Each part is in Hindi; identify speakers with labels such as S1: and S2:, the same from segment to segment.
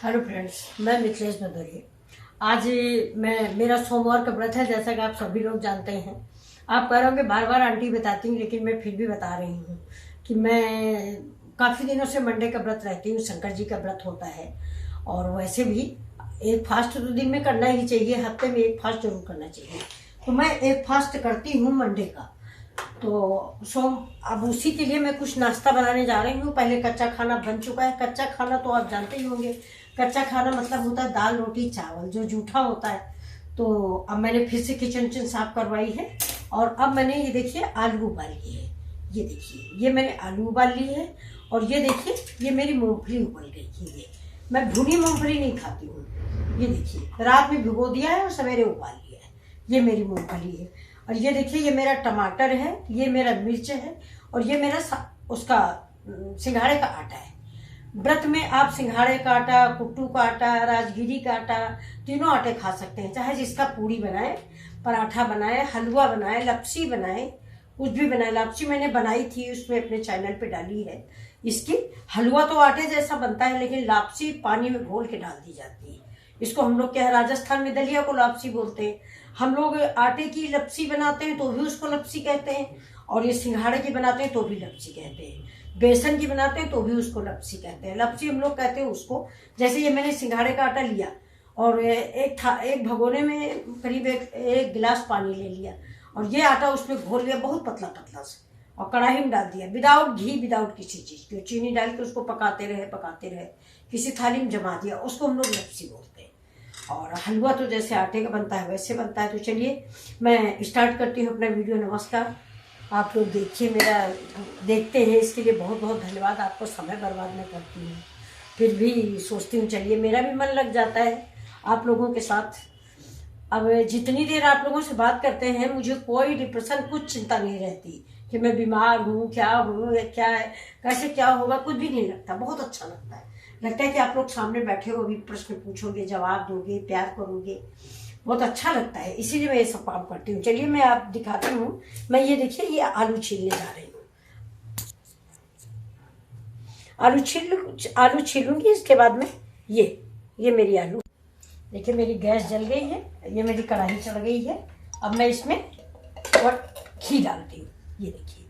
S1: हेलो फ्रेंड्स, मैं मिथिलेश भदौरिया। आज मेरा सोमवार का व्रत है, जैसा कि आप सभी लोग जानते हैं। आप कह रहे हो कि बार बार आंटी बताती हूँ, लेकिन मैं फिर भी बता रही हूँ कि मैं काफ़ी दिनों से मंडे का व्रत रहती हूँ। शंकर जी का व्रत होता है, और वैसे भी एक फास्ट तो दिन में करना ही चाहिए, हफ्ते में एक फास्ट जरूर करना चाहिए। तो मैं एक फास्ट करती हूँ मंडे का। तो अब उसी के लिए मैं कुछ नाश्ता बनाने जा रही हूँ। पहले कच्चा खाना बन चुका है। कच्चा खाना तो आप जानते ही होंगे। कच्चा खाना मतलब होता है दाल रोटी चावल, जो जूठा होता है। तो अब मैंने फिर से किचन साफ करवाई है, और अब मैंने ये देखिए आलू उबाल लिए है। ये देखिए, ये मैंने आलू उबाल लिए है, और ये देखिए ये मेरी मूंगफली उबल गई है। ये मैं भुनी मूंगफली नहीं खाती हूँ। ये देखिए, रात में भिगो दिया है और सवेरे उबाल लिया है। ये मेरी मूंगफली है। और ये देखिए, ये मेरा टमाटर है, ये मेरा मिर्च है, और ये मेरा उसका सिंघाड़े का आटा है। व्रत में आप सिंघाड़े का आटा, कुट्टू का आटा, राजगिरी का आटा, तीनों आटे खा सकते हैं। चाहे जिसका पूड़ी बनाए, पराठा बनाए, हलवा बनाए, लपसी बनाए, कुछ भी बनाए। लपसी मैंने बनाई थी, उसमें अपने चैनल पे डाली है इसकी। हलवा तो आटे जैसा बनता है, लेकिन लापसी पानी में घोल के डाल दी जाती है। इसको हम लोग क्या है, राजस्थान में दलिया को लापसी बोलते हैं। हम लोग आटे की लपसी बनाते हैं तो भी उसको लपसी कहते हैं, और ये सिंघाड़े की बनाते हैं तो भी लपसी कहते हैं। बेसन की बनाते हैं तो भी उसको लपसी कहते हैं। लपसी हम लोग कहते हैं उसको। जैसे ये मैंने सिंघाड़े का आटा लिया, और एक भगोने में करीब एक गिलास पानी ले लिया, और ये आटा उसमें घोल लिया बहुत पतला पतला से, और कढ़ाई में डाल दिया, विदाउट घी, विदाउट किसी चीज़ की। चीनी डाल के उसको पकाते रहे, किसी थाली में जमा दिया। उसको हम लोग लपसी बोलते हैं। और हलवा तो जैसे आटे का बनता है वैसे बनता है। तो चलिए मैं स्टार्ट करती हूँ अपना वीडियो। नमस्कार। आप लोग देखिए, मेरा देखते हैं, इसके लिए बहुत बहुत धन्यवाद। आपको समय बर्बाद मैं करती हूँ, फिर भी सोचती हूँ चलिए मेरा भी मन लग जाता है आप लोगों के साथ। अब जितनी देर आप लोगों से बात करते हैं, मुझे कोई डिप्रेशन, कुछ चिंता नहीं रहती कि मैं बीमार हूँ, क्या हूँ, क्या है, कैसे क्या होगा, कुछ भी नहीं लगता। बहुत अच्छा लगता है। लगता है कि आप लोग सामने बैठे हो, अभी प्रश्न पूछोगे, जवाब दोगे, प्यार करोगे, बहुत अच्छा लगता है। इसीलिए मैं ये सब काम करती हूँ। चलिए मैं आप दिखाती हूँ। मैं ये देखिए, ये आलू छीलने जा रही हूँ। आलू छीलूंगी। इसके बाद में ये मेरी आलू देखिए, मेरी गैस जल गई है, ये मेरी कढ़ाई चढ़ गई है। अब मैं इसमें और घी डालती हूँ। ये देखिए,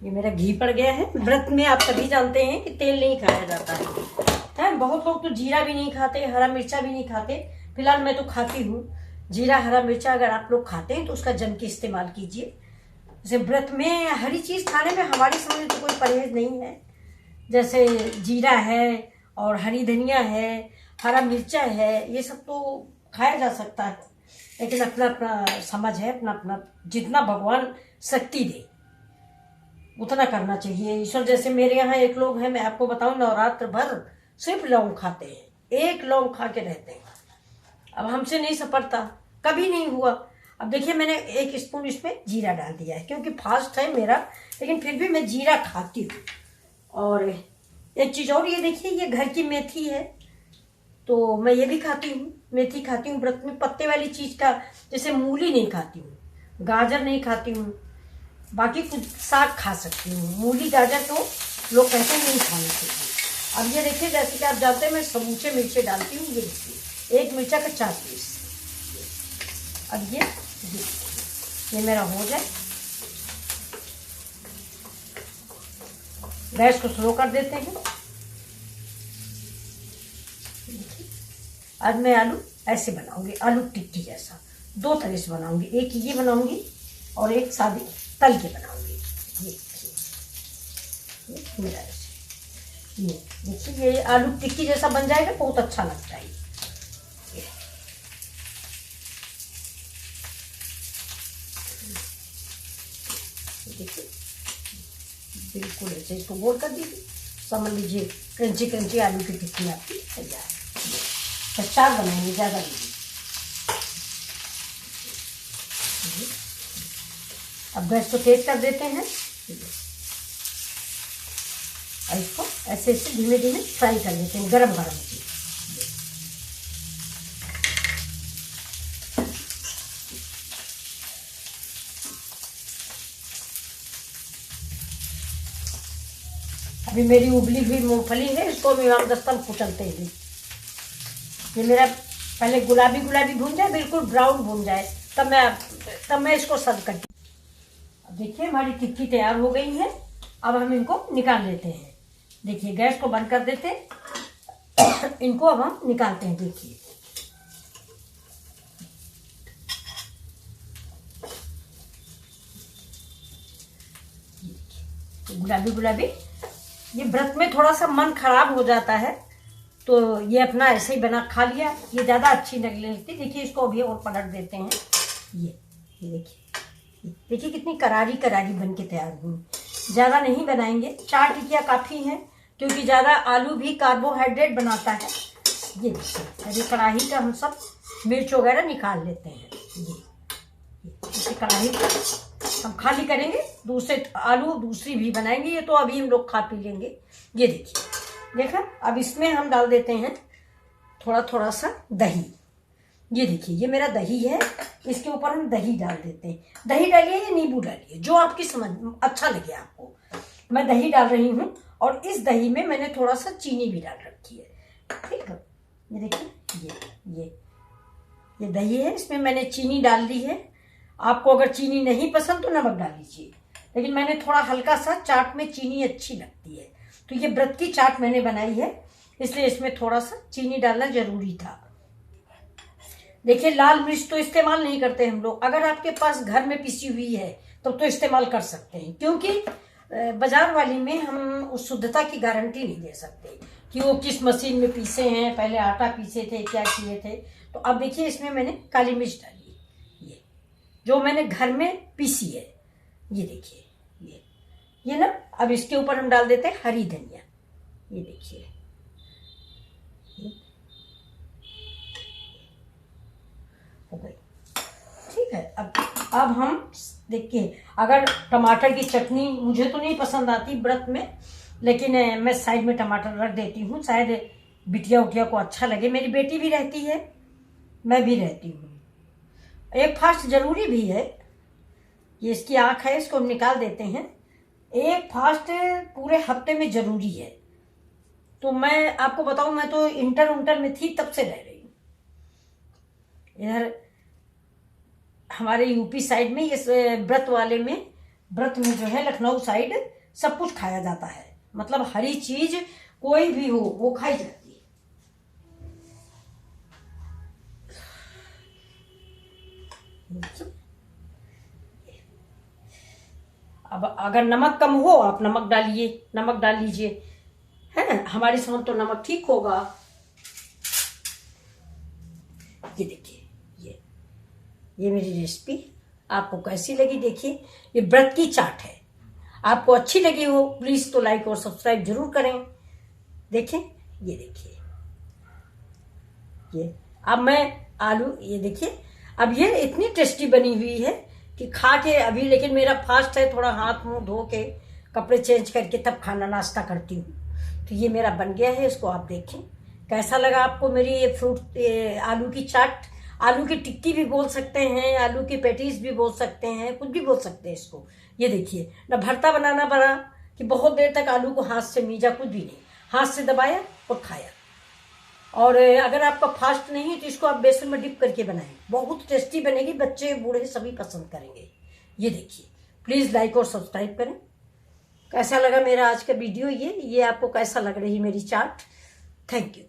S1: ये मेरा घी पड़ गया है। व्रत में आप सभी जानते हैं कि तेल नहीं खाया जाता है। बहुत लोग तो जीरा भी नहीं खाते, हरा मिर्चा भी नहीं खाते। फिलहाल मैं तो खाती हूँ जीरा, हरा मिर्चा। अगर आप लोग खाते हैं तो उसका जम के इस्तेमाल कीजिए। जैसे व्रत में हरी चीज़ खाने में हमारी समझ में तो कोई परहेज नहीं है। जैसे जीरा है, और हरी धनिया है, हरा मिर्चा है, ये सब तो खाया जा सकता है, लेकिन अपना अपना समझ है, अपना अपना जितना भगवान शक्ति दे उतना करना चाहिए। ईश्वर जैसे मेरे यहाँ एक लोग हैं, मैं आपको बताऊं, नवरात्र भर सिर्फ लौंग खाते हैं, एक लौंग खा के रहते हैं। अब हमसे नहीं सपरता, कभी नहीं हुआ। अब देखिए, मैंने 1 स्पून इसमें जीरा डाल दिया है, क्योंकि फास्ट है मेरा, लेकिन फिर भी मैं जीरा खाती हूँ। और एक चीज़ और, ये देखिए, ये घर की मेथी है, तो मैं ये भी खाती हूँ, मेथी खाती हूँ व्रत में। पत्ते वाली चीज़ का, जैसे मूली नहीं खाती हूँ, गाजर नहीं खाती हूँ, बाकी कुछ साग खा सकती हूँ। मूली गाजर तो लोग कहते हैं नहीं खाने चाहिए। अब ये देखिए, जैसे कि आप जानते हैं, मैं समूचे मिर्चे डालती हूँ। ये देखिए, एक मिर्चा का 4 पीस। अब ये मेरा हो जाए, गैस को स्लो कर देते हैं। आज मैं आलू ऐसे बनाऊंगी, आलू टिक्की जैसा। 2 तरह से बनाऊंगी, एक ये बनाऊंगी और एक सादी तल के बनाऊंगी। ये मेरा ऐसे, ये देखिए, ये आलू टिक्की जैसा बन जाएगा, बहुत अच्छा लगता है। देखिए, बिल्कुल ऐसे इसको गोल कर दीजिए, समझ लीजिए क्रंची क्रंची आलू की टिक्की आपकी तैयार है। 4 बनाएंगे, ज़्यादा नहीं। अब गैस को तेज कर देते हैं, और इसको ऐसे ऐसे धीमे धीमे फ्राई कर लेते हैं, गरम गरम की। अभी मेरी उबली हुई मूंगफली है, इसको भी हम 10 कुचलते हैं। ये मेरा पहले गुलाबी गुलाबी भून जाए, बिल्कुल ब्राउन भून जाए, तब मैं इसको सर्व करती हूँ। अब देखिए हमारी टिक्की तैयार हो गई है। अब हम इनको निकाल लेते हैं। देखिए गैस को बंद कर देते हैं। इनको अब हम निकालते हैं। देखिए गुलाबी गुलाबी, ये व्रत में थोड़ा सा मन खराब हो जाता है, तो ये अपना ऐसे ही बना खा लिया, ये ज़्यादा अच्छी लगने लगती। देखिए इसको अभी और पलट देते हैं। ये देखिए कितनी करारी करारी बन के तैयार हुई। ज़्यादा नहीं बनाएंगे, 4 टिक्कियाँ काफ़ी हैं, क्योंकि ज़्यादा आलू भी कार्बोहाइड्रेट बनाता है। ये देखिए अभी कढ़ाई का हम सब मिर्च वगैरह निकाल लेते हैं। ये कढ़ाई हम खाली करेंगे, दूसरे आलू दूसरी भी बनाएंगे। ये तो अभी हम लोग खा पी लेंगे। ये देखिए, देखा। अब इसमें हम डाल देते हैं थोड़ा थोड़ा सा दही। ये देखिए ये मेरा दही है, इसके ऊपर हम दही डाल देते हैं। दही डालिए या नींबू डालिए, जो आपकी समझ अच्छा लगे आपको। मैं दही डाल रही हूँ, और इस दही में मैंने थोड़ा सा चीनी भी डाल रखी है। ठीक है, ये देखिए ये दही है, इसमें मैंने चीनी डाल दी है। आपको अगर चीनी नहीं पसंद तो नमक डाल लीजिए, लेकिन मैंने थोड़ा हल्का सा, चाट में चीनी अच्छी लगती है, तो ये व्रत की चाट मैंने बनाई है, इसलिए इसमें थोड़ा सा चीनी डालना जरूरी था। देखिए लाल मिर्च तो इस्तेमाल नहीं करते हम लोग। अगर आपके पास घर में पिसी हुई है तब तो इस्तेमाल कर सकते हैं, क्योंकि बाजार वाली में हम उस शुद्धता की गारंटी नहीं दे सकते कि वो किस मशीन में पीसे हैं, पहले आटा पीसे थे, क्या किए थे। तो अब देखिए इसमें मैंने काली मिर्च डाली, ये जो मैंने घर में पीसी है। ये देखिए ये ना। अब इसके ऊपर हम डाल देते हैं हरी धनिया। ये देखिए हो गई। ठीक है, अब हम देखिए, अगर टमाटर की चटनी, मुझे तो नहीं पसंद आती व्रत में, लेकिन मैं साइड में टमाटर रख देती हूँ, शायद बिटिया उटिया को अच्छा लगे। मेरी बेटी भी रहती है, मैं भी रहती हूँ। एक फास्ट जरूरी भी है। ये इसकी आँख है, इसको निकाल देते हैं। एक फास्ट पूरे हफ्ते में जरूरी है। तो मैं आपको बताऊं, मैं तो इंटर में थी तब से रह रही हूँ। इधर हमारे यूपी साइड में, इस व्रत में जो है लखनऊ साइड सब कुछ खाया जाता है। मतलब हरी चीज कोई भी हो वो खाई जाती है। अब अगर नमक कम हो आप नमक डाल लीजिए, है ना। हमारी समझ तो नमक ठीक होगा। ये देखिए ये मेरी रेसिपी आपको कैसी लगी। देखिए ये व्रत की चाट है, आपको अच्छी लगी हो प्लीज तो लाइक और सब्सक्राइब जरूर करें। देखिए ये देखिए ये। अब मैं आलू, ये देखिए अब ये इतनी टेस्टी बनी हुई है कि खा के अभी, लेकिन मेरा फास्ट है, थोड़ा हाथ मुंह धो के कपड़े चेंज करके तब खाना नाश्ता करती हूँ। तो ये मेरा बन गया है, इसको आप देखें कैसा लगा आपको मेरी ये आलू की चाट। आलू की टिक्की भी बोल सकते हैं, आलू की पैटीज भी बोल सकते हैं, कुछ भी बोल सकते हैं इसको। ये देखिए ना, भरता बनाना पड़ा कि बहुत देर तक आलू को हाथ से मीजा, कुछ भी नहीं, हाथ से दबाया और खाया। और अगर आपका फास्ट नहीं है तो इसको आप बेसन में डिप करके बनाएं, बहुत टेस्टी बनेगी, बच्चे बूढ़े सभी पसंद करेंगे। ये देखिए, प्लीज़ लाइक और सब्सक्राइब करें। कैसा लगा मेरा आज का वीडियो, ये आपको कैसा लग रही मेरी चाट। Thank you.